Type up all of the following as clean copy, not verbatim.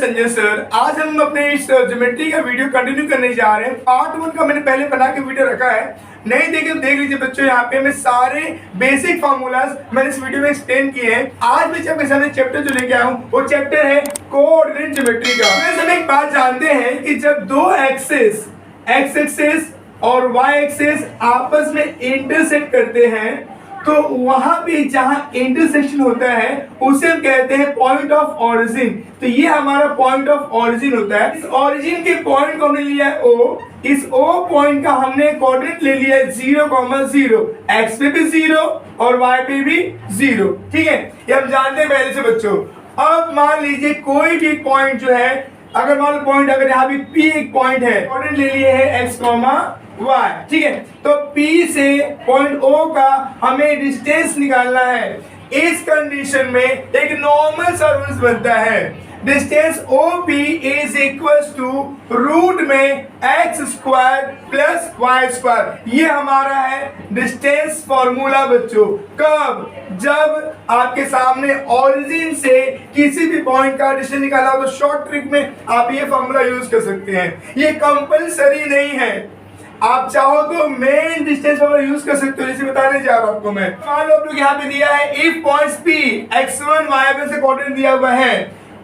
Sanjay sir. आज हम अपने इस ज्योमेट्री का वीडियो कंटिन्यू करने जा रहे हैं। पार्ट 1 का मैंने पहले बना के वीडियो रखा है, नहीं देखे तो देख लीजिए बच्चों। यहाँ पे मैं सारे बेसिक फार्मूलाज मैंने इस वीडियो में एक्सप्लेन किए हैं। आज मैं जब सामने चैप्टर जो लेके आया हूँ वो चैप्टर है कोऑर्डिनेट ज्योमेट्री का। वैसे हम एक बात जानते हैं कि जब दो एक्सिस एक्स एक्सिस और वाई एक्सिस आपस में इंटरसेक्ट करते हैं तो वहां पे जहां इंटरसेक्शन होता है उसे हम कहते हैं पॉइंट ऑफ ऑरिजिन। तो ये हमारा पॉइंट ऑफ ऑरिजिन होता है। इस ऑरिजिन के पॉइंट को हमने लिया है O। इस O पॉइंट का हमने कोऑर्डिनेट ले लिया है 0,0। एक्स पे भी 0 और वाई पे भी 0। ठीक है, ये हम जानते हैं पहले से बच्चों। अब मान लीजिए कोई भी पॉइंट जो है, अगर मान लो पॉइंट, अगर यहाँ भी P एक पॉइंट है, कोऑर्डिनेट ले लिए है x, y। ठीक है, तो P से पॉइंट O का हमें डिस्टेंस निकालना है। इस कंडीशन में एक नॉर्मल सा रूल बनता है, distance OP is equal to root में x² प्लस y²। ये हमारा है डिस्टेंस फॉर्मूला बच्चों। कब? जब आपके सामने ओरिजिन से किसी भी पॉइंट का डिस्टेंस निकाला हो तो शॉर्ट ट्रिक में आप ये फॉर्मूला यूज कर सकते हैं। ये कंपलसरी नहीं है, आप चाहो तो मेन डिस्टेंस फॉर्मूला यूज कर सकते हो, जैसे बताने जा रहा हूं आपको मैं। मान लो आप लोग यहाँ पे दिया है if points P x1 y1 से कोऑर्डिनेट दिया हुआ है,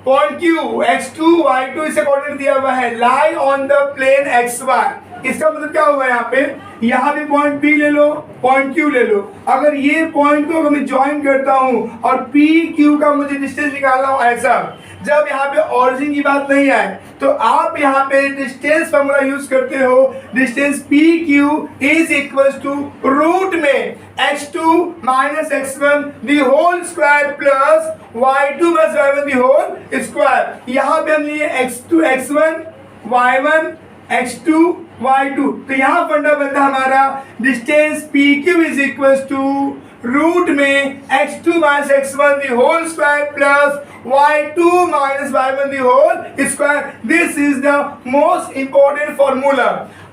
पॉइंट Q x2 y2 इसे कोऑर्डिनेट दिया हुआ है, lie on the plane xy। इसका मतलब क्या हुआ यहाँ पे, यहाँ भी पॉइंट P ले लो, पॉइंट Q ले लो। अगर ये पॉइंट को मैं ज्वाइन करता हूँ और P Q का मुझे डिस्टेंस निकालना हो ऐसा, जब यहाँ पे ऑरिजिन की बात नहीं आए तो आप यहाँ पे डिस्टेंस फॉर्मूला यूज करते हो। Distance P Q is equal to root में x2 minus x1 the whole square plus y2 minus y1 the whole square. यहाँ पे हम लिए x2 x1 y1 x2 y2। तो यहाँ फंडा बनता हमारा distance P Q is equal to root में x2 minus x1 the whole square plus y2 minus y1 the whole square. This is the most important formula.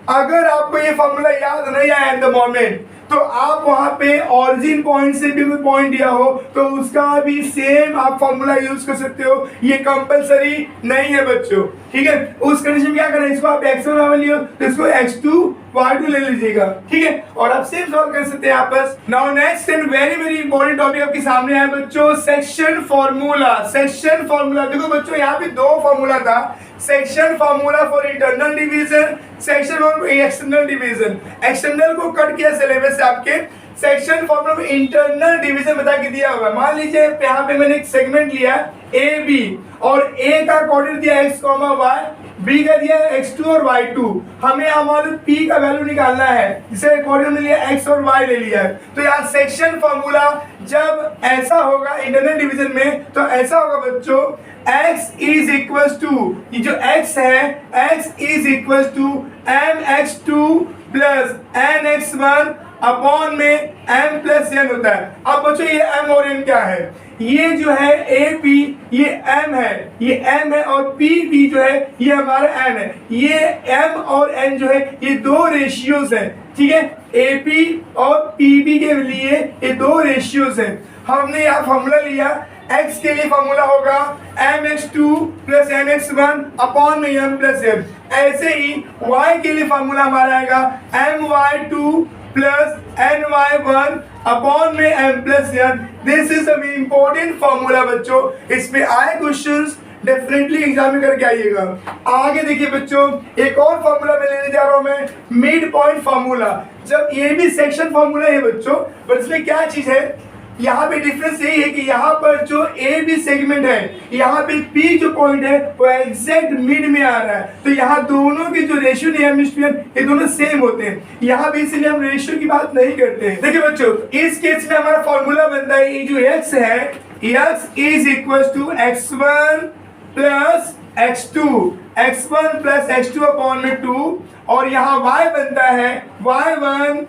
अगर आपको ये formula याद नहीं आया एट द मोमेंट तो आप वहां पे ऑरिजिन पॉइंट से भी कोई पॉइंट दिया हो तो उसका भी सेम आप फॉर्मूला यूज कर सकते हो। ये कंपलसरी नहीं है बच्चों। ठीक है, उस कंडीशन में क्या करना है, इसको आप x1 y1 लियो तो इसको x2 y2 ले लीजिएगा। ठीक है, और आप सेम सॉल्व कर सकते हैं आपस। Now next and very very important topic आपके सामने है बच्चों, सेक्शन फॉर्मूला। सेक्शन फॉर्मूला देखो बच्चों, यहाँ पे दो फॉर्मूला था, section formula for internal division, section for external division. External को कट किया सिलेबस से आपके, सेक्शन फॉर्मूला में इंटरनल डिवीजन बता के दिया होगा। मान लीजिए यहाँ पे मैंने एक सेगमेंट लिया ए बी और ए का कोऑर्डिनेट दिया x, y, बी का दिया x2 और y2। हमें हमारे p का वैल्यू निकालना है, जिसे कोऑर्डिनेट लिया x और y ले लिया है। तो यहाँ सेक्शन फॉर्मूला जब ऐसा होगा इंटरनल डिवीजन में तो ऐसा होगा बच्चों, x इज इक्वल टू, ये जो x है x is equal to mx2 plus nx1 upon में m प्लस n होता है। अब बच्चों ये m और n क्या है, ये जो है AP ये m है, ये m है, और PB जो है ये हमारा n है। ये m और n जो है ये दो रेशियोज है। ठीक है, AP और PB के लिए ये दो रेशियोज है। हमने यहाँ फॉर्मूला लिया, x के लिए फॉर्मूला होगा mx2 प्लस nx1 अपॉन में m प्लस m। ऐसे ही y के लिए फॉर्मूला हमारा आएगा my2 प्लस ny1 अपॉन में m plus n। This is a important formula बच्चों, इस पे आए क्वेश्चंस डेफिनेटली एग्जाम में करके आइएगा। आगे देखिए बच्चों, एक और फॉर्मूला मैं लेने जा रहा हूं मैं, मिड पॉइंट फॉर्मूला। जब ये भी सेक्शन फॉर्मूला है बच्चों, पर इसमें क्या चीज है, यहाँ पे डिफरेंस यही है कि यहाँ पर जो ए बी सेगमेंट है, यहाँ पे पी जो पॉइंट है वो एग्जैक्ट मिड में आ रहा है। तो यहाँ दोनों के जो रेशियो ये दोनों सेम होते हैं। यहाँ भी इसलिए हम रेशियो की बात नहीं करते हैं। देखिए बच्चों, इस केस में हमारा फॉर्मूला बनता है, ये जो x है x is equal to x1 plus x2, x1 plus x2 upon में 2, और यहाँ y बनता है y1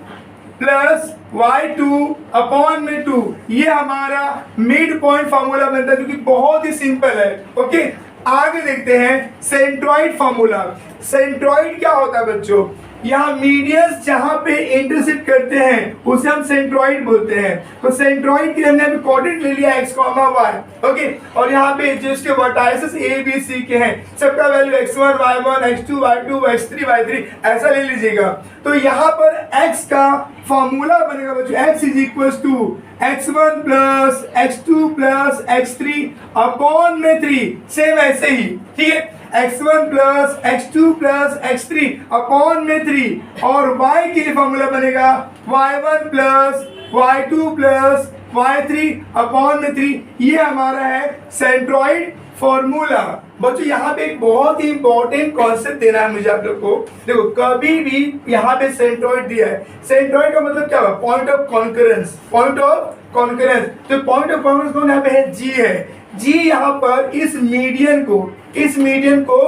प्लस y2 अपॉन में 2। ये हमारा मिड पॉइंट फॉर्मूला बनता है, जो कि बहुत ही सिंपल है। ओके, आगे देखते हैं सेंट्रॉइड फॉर्मूला। सेंट्रॉइड क्या होता है बच्चों, यहाँ मीडियंस जहाँ पे इंटरसेक्ट करते हैं उसे हम सेंट्रॉइड बोलते हैं। तो सेंट्रॉइड के हमने अभी कोऑर्डिनेट ले लिया x, y, ओके। और यहाँ पे जो इसके वर्टाइसेस a b c के हैं सबका value x1 y1 x2 y2 x3 y3 ऐसा ले लीजिएगा। तो यहाँ पर x का फॉर्मूला बनेगा बच्चों, x is equal to x1 plus x2 plus x3 upon में 3, सेम ऐसे ही, ठीक है। x1 plus x2 plus x3 upon में 3 और y के लिए फॉर्मूला बनेगा y1 plus y2 plus y3 upon में 3। ये हमारा है सेंट्रॉइड फॉर्मूला। बच्चों यहाँ पे एक बहुत ही इंपॉर्टेंट कॉन्सेप्ट देना है मुझे आप लोग को। देखो कभी भी यहाँ पे सेंट्रॉइड दिया है, सेंट्रॉइड का मतलब क्या हुआ, point of concurrence, point of concurrence. तो पॉइंट ऑफ कॉन्करेंस कौन यहाँ पे है, जी है। जी यहाँ पर इस मीडियन को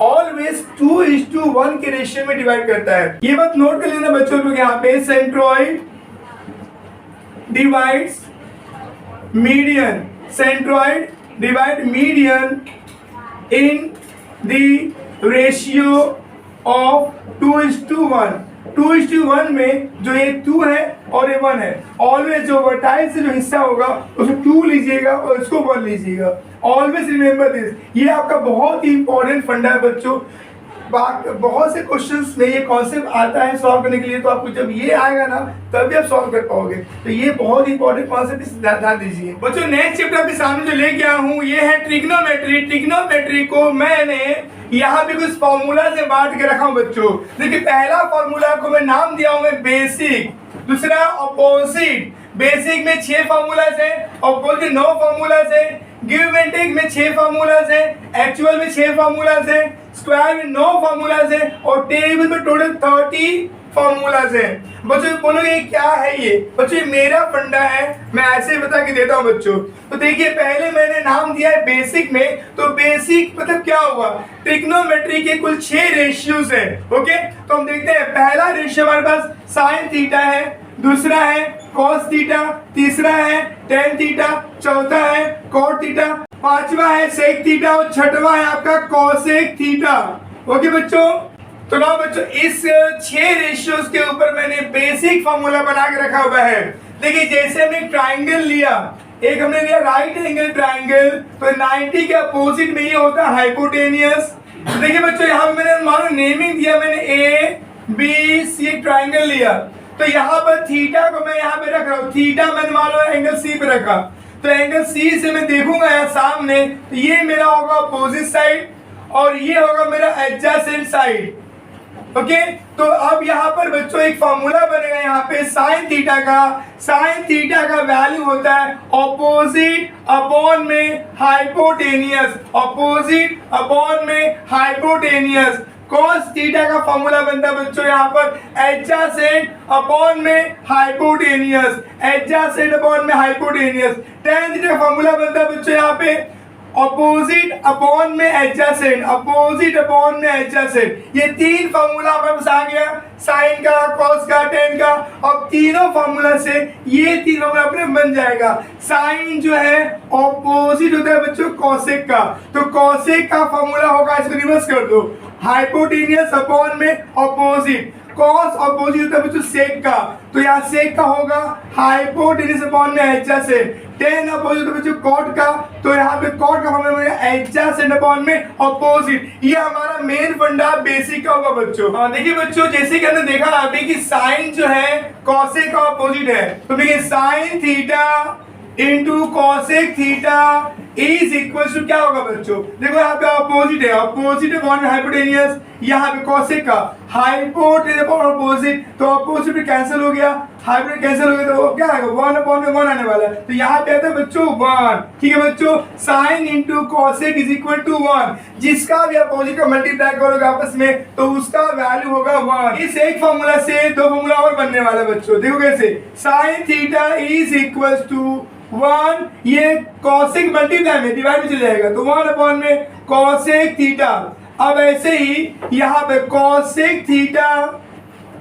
ऑलवेज 2:1 के रेशियो में डिवाइड करता है। ये बात नोट कर लेना बच्चों लोग, यहाँ पे centroid divides median, centroid divide median in the ratio of 2:1। 2:1 में जो ये 2 है और ये 1 है, ऑलवेज जो वर्टाइल से जो हिस्सा होगा उसको 2 लीजिएगा और इसको 1 लीजिएगा। ऑलवेज रिमेंबर दिस, ये आपका बहुत ही इंपॉर्टेंट फंडा है बच्चों। बहुत से क्वेश्चंस में ये कॉन्सेप्ट आता है सॉल्व करने के लिए, तो आपको जब ये आएगा ना तभी आप सॉल्व कर पाओगे। तो ये बहुत ही इंपॉर्टेंट कॉन्सेप्ट, इस ध्यान दीजिए बच्चों। नेक्स्ट चैप्टर आपके सामने जो लेके आया हूँ ये है ट्रिग्नोमेट्री। ट्रिग्नोमेट्री को मैंने यहाँ पे कुछ फॉर्मूला से बांट के रखा हूँ बच्चों। देखिए पहला फॉर्मूला को मैं नाम दिया हूँ मैं बेसिक, दूसरा अपोजिट। बेसिक में 6 फॉर्मूलाज है, अपोजिट 9 फॉर्मूलाज है, गिव एंड टेक में 6 फॉर्मूलाज है, एक्चुअल में 6 फॉर्मूलाज है, स्क्वायर में 9 फॉर्मूलाज है और टेबल में टोटल 30 फॉर्मूलाज है। बच्चों बोलोगे क्या है ये, बच्चों मेरा फंडा है, मैं ऐसे ही बता के देता हूँ बच्चों। तो देखिए पहले मैंने नाम दिया है बेसिक में, तो बेसिक मतलब क्या हुआ, ट्रिग्नोमेट्री के कुल 6 रेशियोज है, ओके। तो हम देखते हैं पहला रेशियो हमारे पास साइन थीटा है, दूसरा है कॉस थीटा, तीसरा है टेन थीटा, चौथा है कॉट थीटा, पांचवा है सेक थीटा और छठवां है आपका कॉसेक थीटा, ओके बच्चों। तो ना बच्चों इस 6 रेशियोज के ऊपर मैंने बेसिक फॉर्मूला बना के रखा हुआ है। देखिए जैसे हमने ट्राइंगल लिया, एक हमने लिया राइट एंगल ट्राइंगल, तो 90 के अपोजिट में ये होता है हाइपोटेनियस। देखिए बच्चों यहाँ मैंने मानो नेमिंग दिया, मैंने ए बी सी ट्राइंगल लिया, तो यहाँ पर थीटा को मैं यहाँ पे रख रहा हूँ, थीटा मैंने मान लो एंगल सी पे रखा, तो एंगल सी से मैं देखूंगा यहाँ सामने, तो ये मेरा होगा अपोजिट साइड और ये होगा मेरा एडजेसेंट साइड, ओके। तो अब यहाँ पर बच्चों एक फॉर्मूला बनेगा यहाँ पे साइन थीटा का वैल्यू होता है अपोजिट अपॉन में हाइपोटेनियस, अपोजिट अपॉन में हाइपोटेनियस। cos थीटा का फॉर्मूला बनता है बच्चों यहाँ पर एडजेसेंट अपॉन में हाइपोटेनियस, एडजेसेंट अपॉन में हाइपोटेनियस। tan थीटा का फॉर्मूला बनता है बच्चों यहाँ पे अपोजिट अपॉन में एडजेसेंट, अपोजिट अपॉन में एडजेसेंट। ये 3 फॉर्मूला हमारे पास आ गया, साइन का, कॉस का, टेन का। अब तीनों फॉर्मूला से ये 3 फॉर्मूला अपने बन जाएगा। साइन जो है ऑपोजिट होता है बच्चों कॉसेक का, तो कॉसेक का फॉर्मूला होगा, इसको रिवर्स कर दो, हाइपोटेनियस अपॉन में अपोजिट। कॉस अपोजिट होता है बच्चों सेक का, तो यहाँ सेक का होगा हाइपोटेनियस अपॉन में एडजेसेंट। टेन अपोजिट होता है बच्चों कॉट का, तो यहाँ पे कॉट का फॉर्मूला मिलेगा एडजेसेंट अपॉन में अपोजिट। ये हमारा मेन फंडा बेसिक का होगा बच्चों। देखिए बच्चों जैसे कि हमने देखा अभी कि साइन जो है कॉसेक का अपोजिट है, तो देखिए sine theta into cosec theta is equal to क्या होगा बच्चों, देखो यहाँ पे अपोजिट है, अपोजिट अपॉन हाइपोटेनियस, यहाँ पे कॉसेक का हाइपोटेनियस अपॉन अपोजिट, तो अपोजिट भी कैंसिल हो गया, हाइपोटेनियस कैंसिल हो गया, तो क्या आएगा 1 अपॉन में 1 आने वाला है, तो यहाँ पे आता है बच्चों 1, ठीक है बच्चों। Sine into cosec is equal to 1, जिसका भी अपोजिट का मल्टीप्लाई करोगे आपस में तो उसका वैल्यू होगा 1। इस एक फॉर्मूला से 2 फॉर्मूला और बनने वाला है बच्चों, देखो कैसे, sine theta is equal to 1, ये कॉसेक मल्टीप्लाई में डिवाइड में चले जाएगा, तो 1 अपॉन में कॉसेक थीटा। अब ऐसे ही यहाँ पे cosec theta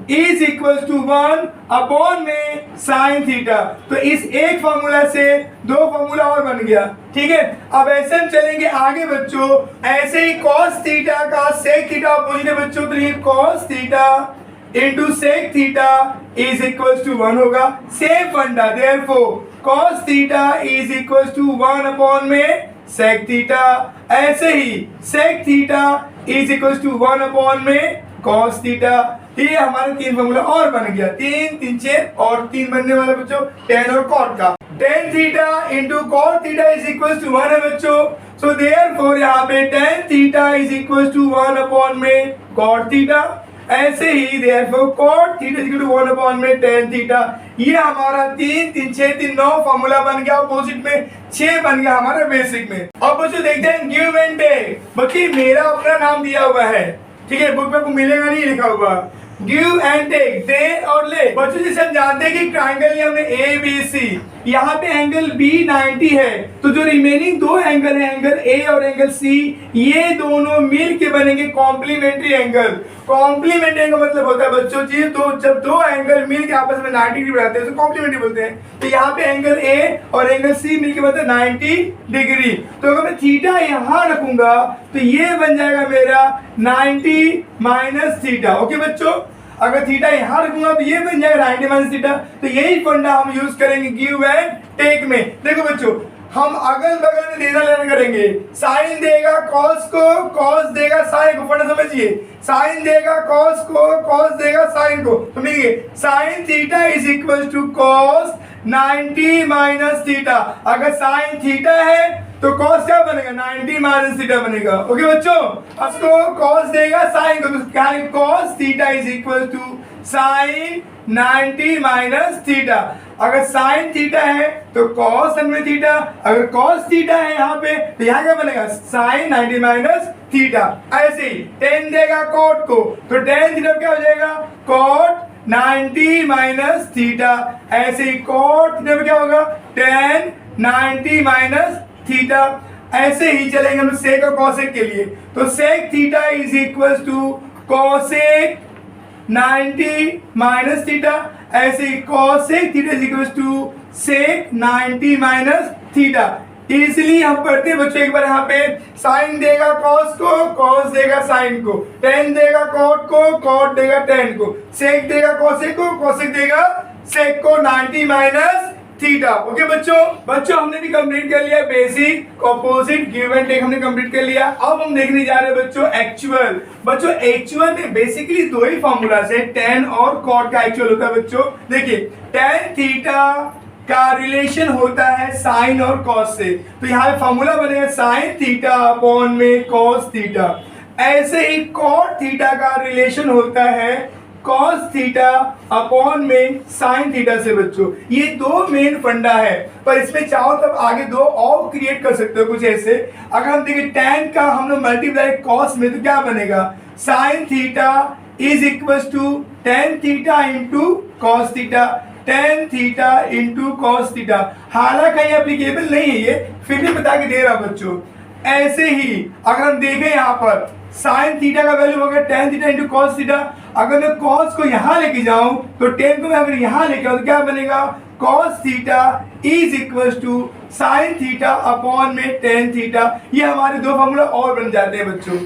is equal to 1 upon में साइन थीटा, तो इस एक फॉर्मूला से 2 फॉर्मूला और बन गया, ठीक है। अब ऐसे हम चलेंगे आगे बच्चों, ऐसे ही कॉस थीटा का सेक थीटा अपोजिट है बच्चों, तो ये cos theta into sec theta is equal to 1 होगा। Same funda, therefore cos theta is equal to 1 upon में सेक थीटा। ऐसे ही sec theta is equal to 1 upon में कॉस थीटा। ये हमारे 3 फॉर्मूला और बन गया, 3 3 6 और 3 बनने वाला बच्चों tan और cot का। tan theta into cot theta is equal to 1 है बच्चों। सो देयरफॉर यहाँ पे tan theta is equal to 1 upon में cot थीटा। ऐसे ही therefore cot theta is equal to 1 upon में tan थीटा। ये हमारा 3 3 6 3 9 फॉर्मूला बन गया, अपोजिट में 6 बन गया हमारा बेसिक में। अब बच्चों देखते हैं गिव एंड टेक। बच्चे मेरा अपना नाम दिया हुआ है, ठीक है, बुक में आपको मिलेगा नहीं लिखा हुआ। गिव एंड टेक, दे और ले। बच्चों जैसे हम जानते हैं कि ट्राइंगल लिया हमने ए बी सी, यहाँ पे एंगल बी 90 है, तो जो रिमेनिंग 2 एंगल है, एंगल ए और एंगल सी, ये दोनों मिल के बनेंगे कॉम्प्लीमेंट्री एंगल। कॉम्प्लीमेंट्री एंगल मतलब होता है बच्चों जी, तो जब 2 एंगल मिल के आपस में 90 डिग्री बनाते हैं तो कॉम्प्लीमेंट्री बोलते हैं। तो यहाँ पे एंगल ए और एंगल सी मिल के बनता है 90 डिग्री। तो अगर मैं थीटा यहाँ रखूंगा तो ये बन जाएगा मेरा 90 माइनस थीटा। ओके बच्चों, अगर थीटा यहाँ रखूंगा तो ये बन जाएगा 90 माइनस थीटा। तो यही फंडा हम यूज करेंगे गिव एंड टेक में। देखो बच्चों, हम अगल बगल में देना लेना करेंगे। साइन देगा कॉस को, कॉस देगा साइन को, फंडा समझिए। साइन देगा कॉस को, कॉस देगा साइन को। तो देखिए sine theta is equal to cos 90 minus theta. अगर साइन थीटा है तो कॉस क्या बनेगा, 90 माइनस थीटा बनेगा। ओके बच्चों, अब तो कॉस देगा साइन को, तो क्या cos theta is equal to sine 90 minus theta. अगर साइन थीटा है तो कॉस में थीटा, अगर कॉस थीटा है यहाँ पे तो यहाँ क्या बनेगा, साइन 90 माइनस थीटा। ऐसे ही टेन देगा कॉट को, तो टेन थीटा क्या हो जाएगा, कॉट 90 माइनस थीटा। ऐसे ही कॉट थीटा क्या होगा, टेन 90 माइनस थीटा। ऐसे ही चलेंगे हम सेक और कॉसेक के लिए, तो sec theta is equal to cosec 90 minus theta. ऐसे ही cosec theta is equal to sec 90 minus theta. Easily हम पढ़ते हैं बच्चों, एक बार यहाँ पे साइन देगा कॉस को, कॉस देगा साइन को, टेन देगा कॉट को, कॉट देगा टेन को, सेक देगा कॉसेक को, कॉसेक देगा सेक को 90 माइनस थीटा। ओके बच्चों हमने भी कंप्लीट कर लिया basic, opposite, give and take हमने कंप्लीट कर लिया। अब हम देखने जा रहे हैं बच्चों एक्चुअल। बच्चों एक्चुअल में बेसिकली 2 ही फॉर्मूला से, टेन और कॉट का एक्चुअल होता है बच्चों। देखिए टेन थीटा का रिलेशन होता है साइन और कॉस से, तो यहाँ पे फॉर्मूला बनेगा साइन थीटा अपॉन में कॉस थीटा। ऐसे ही कॉट थीटा का रिलेशन होता है कॉस थीटा अपॉन में साइन थीटा से। बच्चों ये 2 मेन फंडा है, पर इसमें चाहो तब आगे 2 और क्रिएट कर सकते हो कुछ ऐसे। अगर हम देखें टेन का हम लोग मल्टीप्लाई कॉस में तो क्या बनेगा, sine theta is equal to tan theta into cos theta, tan theta into cos theta. हालांकि ये एप्लीकेबल नहीं है ये, फिर भी बता के दे रहा बच्चों। ऐसे ही अगर हम देखें यहाँ पर साइन थीटा का वैल्यू हो गया ten theta into cos theta. अगर मैं कॉस को यहाँ लेके जाऊं तो टेन को मैं अगर यहाँ लेके आऊं तो क्या बनेगा, cos theta is equal to sine theta upon में टेन थीटा। ये हमारे 2 फॉर्मूला और बन जाते हैं बच्चों।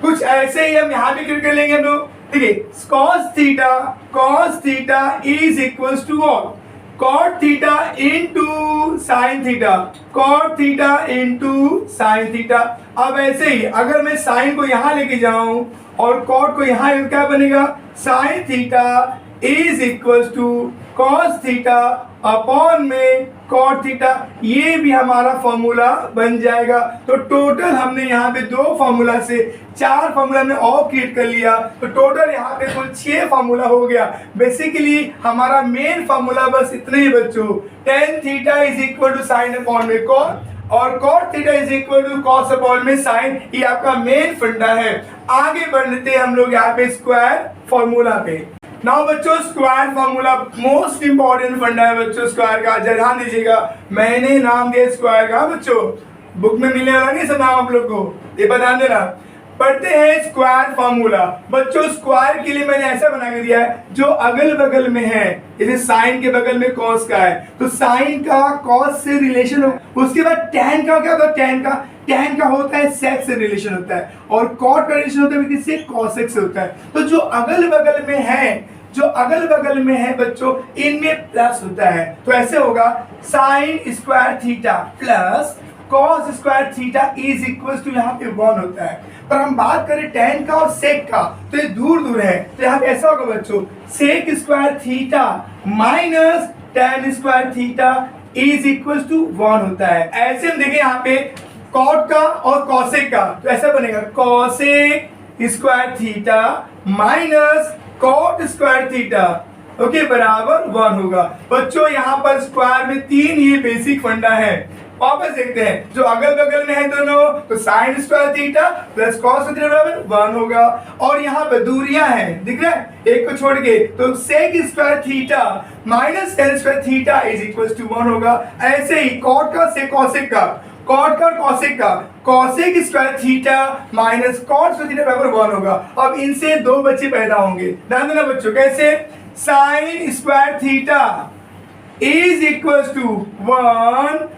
कुछ ऐसे ही हम यहाँ भी क्लियर कर लेंगे हम लोग। देखिए cos theta is equal to what, cot theta into sine theta, cot theta into sine theta. अब ऐसे ही अगर मैं साइन को यहाँ लेके जाऊं और cot को यहाँ, क्या बनेगा, sine theta is equal to cos theta upon में cot थीटा। ये भी हमारा फॉर्मूला बन जाएगा। तो टोटल हमने यहाँ पे 2 फॉर्मूला से 4 फॉर्मूला हमने और क्रिएट कर लिया, तो टोटल यहाँ पे कुल 6 फॉर्मूला हो गया। बेसिकली हमारा मेन फॉर्मूला बस इतने ही बच्चों, tan theta is equal to sine upon में cot और cot theta is equal to cos upon में साइन। ये आपका मेन फंडा है। आगे बढ़ते हैं हम लोग यहाँ पे स्क्वायर फॉर्मूला पे। नाउ बच्चों स्क्वायर फॉर्मूला मोस्ट इंपॉर्टेंट फंडा है बच्चों स्क्वायर का। ध्यान दीजिएगा, मैंने नाम दिया स्क्वायर का बच्चों, बुक में मिलने वाला नहीं सब नाम आप लोग को, ये बता देना। पढ़ते हैं स्क्वायर फॉर्मूला। बच्चों स्क्वायर के लिए मैंने ऐसा बना के दिया है, जो अगल बगल में है, जैसे साइन के बगल में कॉस का है तो साइन का कॉस से रिलेशन हो, उसके बाद टैन का क्या होगा, tan का होता है sec से रिलेशन होता है और cot का रिलेशन होता है किससे, cosec से होता है। तो जो अगल बगल में है बच्चों, इनमें प्लस होता है। तो ऐसे होगा sin square theta plus cos square theta is equal to यहाँ पे 1 होता है। पर हम बात करें tan का और sec का तो ये दूर है, तो यहाँ पे ऐसा होगा बच्चों sec square theta minus tan square theta is equal to 1 होता है। ऐसे हम देखें यहाँ पे cot का और cosec का, तो ऐसा बनेगा cosec square theta minus cot square theta okay बराबर 1 होगा। बच्चों यहाँ पर स्क्वायर में 3 ये बेसिक फंडा है। वापस देखते हैं, जो अगल बगल में है दोनों, तो sign square theta plus cos theta बराबर 1 होगा। और यहाँ पर दूरियां हैं, दिख रहा है एक को छोड़ के, तो sec square theta minus tan square theta is equal to 1 होगा। ऐसे ही कॉट का से कॉसेक का, कॉट का और कॉसेक का, cosec square theta minus cot square theta बराबर 1 होगा। अब इनसे 2 बच्चे पैदा होंगे, ध्यान देना बच्चों, कैसे, sine square theta is equal to 1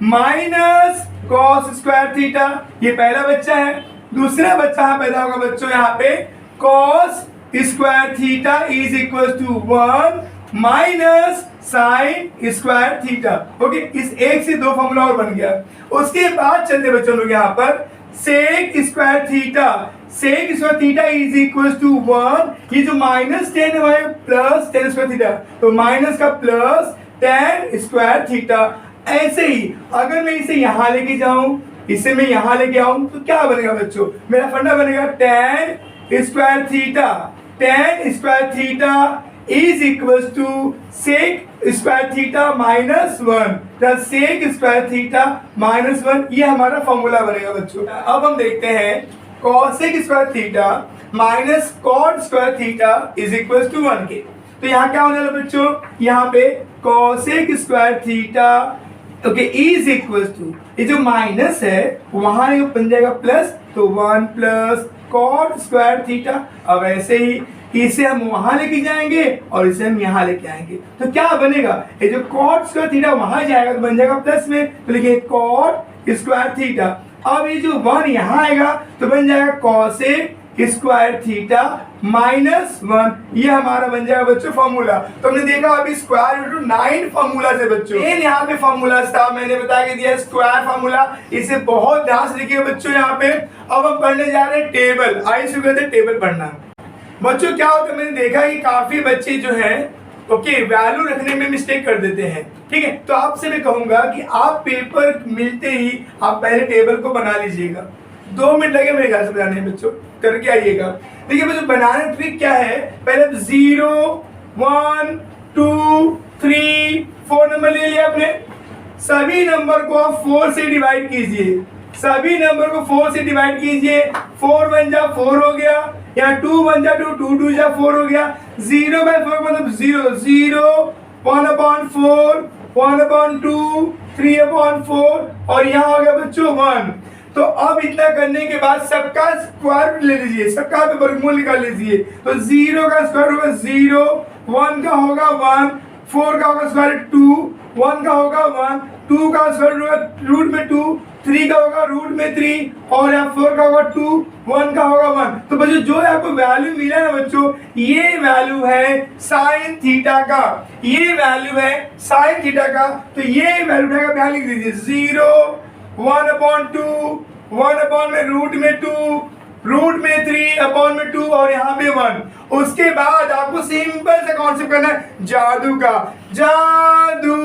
minus cos square theta, ये पहला बच्चा है। दूसरा बच्चा पैदा होगा बच्चों यहाँ पे cos square theta is equal to 1 minus sine square theta. Okay, इस एक से 2 फॉर्मूला और बन गया। उसके बाद चलते बच्चों लोग यहाँ पर sec square theta, sec square theta is equal to 1, ये जो माइनस 10 है प्लस 10 स्क्वायर थीटा, तो माइनस का प्लस 10 स्क्वायर थीटा। ऐसे ही अगर मैं इसे यहां लेके जाऊं, इसे मैं यहां लेके आऊं, तो क्या बनेगा बच्चों, मेरा फंडा बनेगा tan square theta, tan square theta is equal to sec square theta minus 1 plus sec square theta minus 1, ये हमारा फॉर्मूला बनेगा बच्चों। अब हम देखते हैं cosec square theta minus cot square theta is equal to 1 के। तो यहाँ क्या होने वाला बच्चों, यहाँ पे cosec square theta okay is equal to, ये जो माइनस है वहां बन जाएगा प्लस, तो 1 प्लस कॉट स्क्वायर थीटा। अब ऐसे ही इसे हम वहां लेके जाएंगे और इसे हम यहाँ लेके आएंगे, तो क्या बनेगा, ये जो कॉट स्क्वायर थीटा वहां जाएगा तो बन जाएगा प्लस में, तो लिखिए कॉट स्क्वायर थीटा। अब ये जो 1 यहाँ आएगा तो बन जाएगा कॉसेक स्क्वायर थीटा माइनस 1, ये हमारा बन जाएगा बच्चों फॉर्मूला। तो हमने देखा अभी स्क्वायर रूट 9 फॉर्मूला से बच्चों, यहाँ पे फॉर्मूला था, मैंने बता के दिया स्क्वायर फॉर्मूला, इसे बहुत ध्यान से लिखिए बच्चों यहाँ पे। अब हम पढ़ने जा रहे हैं टेबल, आइए शुरू करते हैं टेबल पढ़ना। बच्चों क्या होता है, मैंने देखा कि काफी बच्चे जो है ओके वैल्यू रखने में मिस्टेक कर देते हैं, ठीक है। तो आपसे मैं कहूंगा कि आप पेपर मिलते ही आप पहले टेबल को बना लीजिएगा, 2 मिनट लगे मेरे ख्याल से बनाने में बच्चों, करके आइएगा। देखिए बच्चों बनाने ट्रिक क्या है, पहले 0 1 2 3 4 नंबर ले लिया आपने, सभी नंबर को आप 4 से डिवाइड कीजिए, सभी नंबर को 4 से डिवाइड कीजिए, 4 1 जा 4 हो गया, या 2 1 जा 2 2 2 जा 4 हो गया, 0 by 4 मतलब 0 0 1/4 1/2 3/4 और यहाँ हो गया बच्चों 1। तो अब इतना करने के बाद सबका स्क्वायर रूट ले लीजिए, सबका पे वर्गमूल निकाल लीजिए। तो 0 का स्क्वायर होगा 0, 1 का होगा 1, 4 का होगा स्क्वायर 2, 1 का होगा 1, 2 का स्क्वायर होगा रूट में 2, 3 का होगा रूट में 3 और यहाँ 4 का होगा 2, 1 का होगा 1। तो बच्चों जो आपको वैल्यू मिला ना बच्चों, ये वैल्यू है साइन थीटा का, ये वैल्यू है साइन थीटा का। तो ये वैल्यू उठाकर यहाँ लिख दीजिए 0 1/2 1 में रूट में 2 रूट में 3/2 और यहाँ पे 1। उसके बाद आपको सिंपल सा कॉन्सेप्ट करना है जादू का, जादू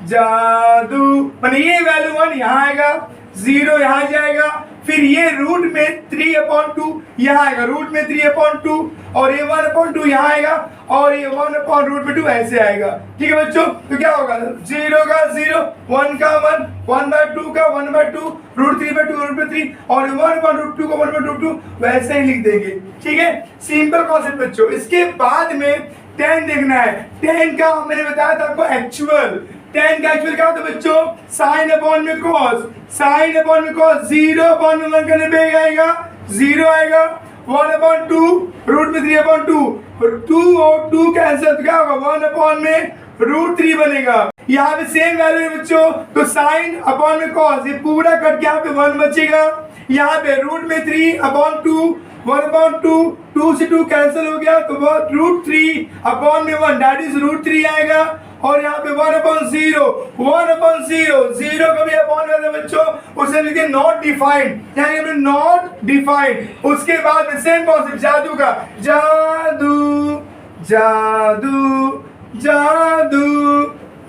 जादू, माने ये वैल्यू 1 यहाँ आएगा, 0 यहाँ जाएगा, फिर ये रूट में 3/2 यहाँ आएगा, रूट में 3/2 और ये 1/2 यहाँ आएगा और ये 1/√2 ऐसे आएगा, ठीक है बच्चों। तो क्या होगा, 0 का 0, 1 का 1, 1/2 का 1/2, √3/2 √3 और 1/√2 को 1/2 वैसे ही लिख देंगे, ठीक है। सिंपल कॉन्सेप्ट बच्चों। इसके बाद में 10 देखना है, 10 का मैंने बताया था आपको एक्चुअल, 10 का एक्चुअल क्या होता है बच्चों, साइन अपॉन में कॉस, साइन अपॉन में कॉस, 0/1 करने पे आएगा 0 आएगा, 1/2 रूट में 3/2, 2 और 2 कैंसिल, क्या होगा 1 अपॉन में √3 बनेगा। यहाँ पे सेम वैल्यू है बच्चों, तो साइन अपॉन में कॉस, ये पूरा कट के यहाँ पे 1 बचेगा। यहाँ पे रूट में 3 अपॉन 2, 1 अपॉन 2, 2 से 2 कैंसिल हो गया, तो वो रूट 3 अपॉन में 1 दैट इज रूट 3 आएगा। और यहाँ पे 1 अपॉन 0, 1 अपॉन 0, 0 को भी अपॉन करते बच्चों, उसे लिखिए नॉट डिफाइंड, यानी कि नॉट डिफाइंड। उसके बाद में सेम कॉन्सेप्ट जादू का, जादू जादू जादू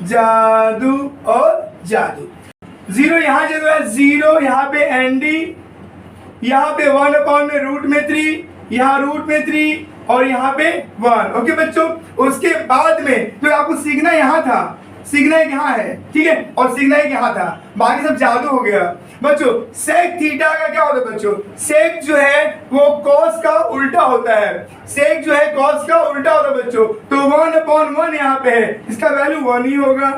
जादू और जादू। 0 यहाँ जगह है 0, यहाँ पे एनडी, यहाँ पे 1 अपॉन में रूट में 3, यहाँ रूट में 3 और यहाँ पे 1। ओके बच्चों, उसके बाद में तो आपको सीखना यहाँ था, सीखना एक यहाँ है, ठीक है, और सीखना एक यहाँ था, बाकी सब जादू हो गया बच्चों। सेक थीटा का क्या होता है बच्चों? सेक जो है वो कॉस का उल्टा होता है, सेक जो है कॉस का उल्टा होता है बच्चों। तो 1 अपॉन 1 यहाँ पे है, इसका वैल्यू 1 ही होगा।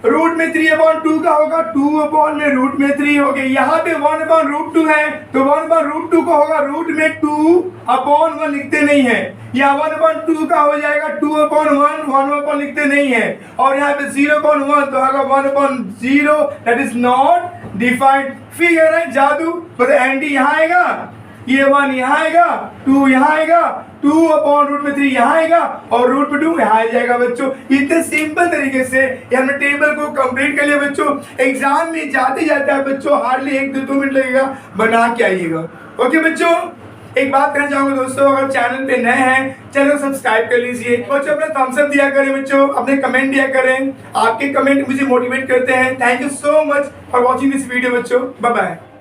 रूट में 3 अपॉन 2 का होगा, 2 अपॉन में रूट में 3 हो गया। यहाँ पे 1 अपॉन रूट 2 है, तो 1 अपॉन रूट 2 को होगा रूट में 2 अपॉन 1 लिखते नहीं है। यहाँ 1 अपॉन 2 का हो जाएगा 2 अपॉन 1, 1 अपॉन लिखते नहीं है। और यहाँ पे 0 अपॉन 1 तो होगा 1 upon 0 that is not defined. फिर है ना जादू, तो एंटी यहाँ आएगा, ये 1 यहाँ आएगा, 2 यहाँ आएगा, 2 अपॉन रूट में 3 यहाँ आएगा और रूट में 2 यहाँ आ जाएगा बच्चों। इतने सिंपल तरीके से हमने टेबल को कंप्लीट कर लिया बच्चों। एग्जाम में जाते जाते आप बच्चों हार्डली 1-2 मिनट लगेगा, बना के आइएगा। ओके बच्चों, एक बात कहना चाहूंगा दोस्तों, अगर चैनल पे नए हैं चैनल को सब्सक्राइब कर लीजिए। बच्चों अपना थम्स अप दिया करें बच्चों, अपने कमेंट दिया करें, आपके कमेंट मुझे मोटिवेट करते हैं। Thank you so much for watching this video बच्चों, बाय बाय।